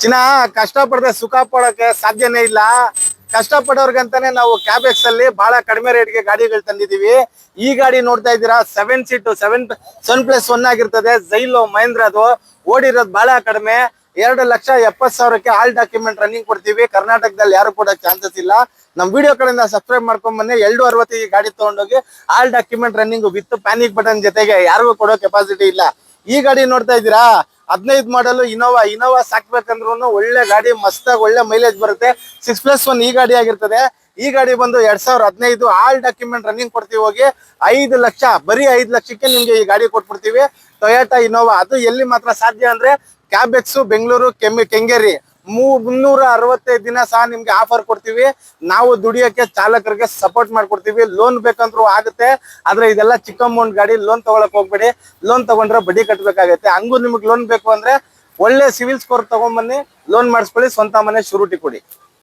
ಚಿನ್ನ ಕಷ್ಟ ಪಡದೆ ಸುಖ ಪಡೋಕೆ ಸಾಧ್ಯನೇ ಇಲ್ಲ. ಕಷ್ಟ ಪಡೋರ್ಗಂತಾನೆ ನಾವು ಕ್ಯಾಬೆಕ್ಸ್ ಅಲ್ಲಿ ಬಹಳ ಕಡಿಮೆ ರೇಟ್ಗೆ ಗಾಡಿಗಳು ತಂದಿದೀವಿ. ಈ ಗಾಡಿ ನೋಡ್ತಾ ಇದ್ದೀರಾ 7 ಸೀಟು 7+1 ಆಗಿರ್ತದೆ. ಜೈಲು ಮಹೇಂದ್ರದು ಓಡಿರೋದು ಬಹಳ ಕಡಿಮೆ. 2,70,000ಕ್ಕೆ ಆಲ್ ಡಾಕ್ಯುಮೆಂಟ್ ರನ್ನಿಂಗ್ ಕೊಡ್ತೀವಿ. ಕರ್ನಾಟಕದಲ್ಲಿ ಯಾರು ಕೂಡ ಚಾನ್ಸಸ್ ಇಲ್ಲ. ನಮ್ ವಿಡಿಯೋ ಕಡೆಯಿಂದ ಸಬ್ಸ್ಕ್ರೈಬ್ ಮಾಡ್ಕೊಂಡ್ ಬನ್ನಿ. 260 ಈ ಗಾಡಿ ತಗೊಂಡೋಗಿ all document running with panic button ಜೊತೆಗೆ ಯಾರಿಗೂ ಕೊಡೋ ಕೆಪಾಸಿಟಿ ಇಲ್ಲ. ಈ ಗಾಡಿ ನೋಡ್ತಾ ಇದ್ದೀರಾ 15 ಮಾಡಲು ಇನೋವಾ ಸಾಕ್ಬೇಕಂದ್ರೂ ಒಳ್ಳೆ ಗಾಡಿ, ಮಸ್ತಾಗಿ ಒಳ್ಳೆ ಮೈಲೇಜ್ ಬರುತ್ತೆ. 6+1 ಈ ಗಾಡಿ ಆಗಿರ್ತದೆ. ಈ ಗಾಡಿ ಬಂದು 2015 ಆಲ್ ಡಾಕ್ಯುಮೆಂಟ್ ರನ್ನಿಂಗ್ ಕೊಡ್ತೀವಿ. ಹೋಗಿ 5 ಲಕ್ಷ, ಬರೀ 5 ಲಕ್ಷಕ್ಕೆ ನಿಮ್ಗೆ ಈ ಗಾಡಿ ಕೊಟ್ಬಿಡ್ತೀವಿ. Toyota Innova. ಅದು ಎಲ್ಲಿ ಮಾತ್ರ ಸಾಧ್ಯ ಅಂದ್ರೆ ಕ್ಯಾಬೆಕ್ಸ್ ಬೆಂಗಳೂರು ಕೆಂಗೇರಿ 365 ದಿನ ಸಹ ನಿಮ್ಗೆ ಆಫರ್ ಕೊಡ್ತೀವಿ. ನಾವು ದುಡಿಯೋಕೆ ಚಾಲಕರಿಗೆ ಸಪೋರ್ಟ್ ಮಾಡ್ಕೊಡ್ತೀವಿ. ಲೋನ್ ಬೇಕಂದ್ರೂ ಆಗುತ್ತೆ. ಆದ್ರೆ ಇದೆಲ್ಲ ಚಿಕ್ಕ ಅಮೌಂಟ್ ಗಾಡಿ, ಲೋನ್ ತಗೊಳಕ್ ಹೋಗ್ಬೇಡಿ. ಲೋನ್ ತಗೊಂಡ್ರೆ ಬಡ್ಡಿ ಕಟ್ಟಬೇಕಾಗುತ್ತೆ. ಹಂಗೂ ನಿಮ್ಗೆ ಲೋನ್ ಬೇಕು ಅಂದ್ರೆ ಒಳ್ಳೆ ಸಿವಿಲ್ ಸ್ಕೋರ್ ತಗೊಂಡ್ಬನ್ನಿ, ಲೋನ್ ಮಾಡಿಸ್ಕೊಳ್ಳಿ, ಸ್ವಂತ ಮನೆ ಶೂರಿಟಿ ಕೊಡಿ.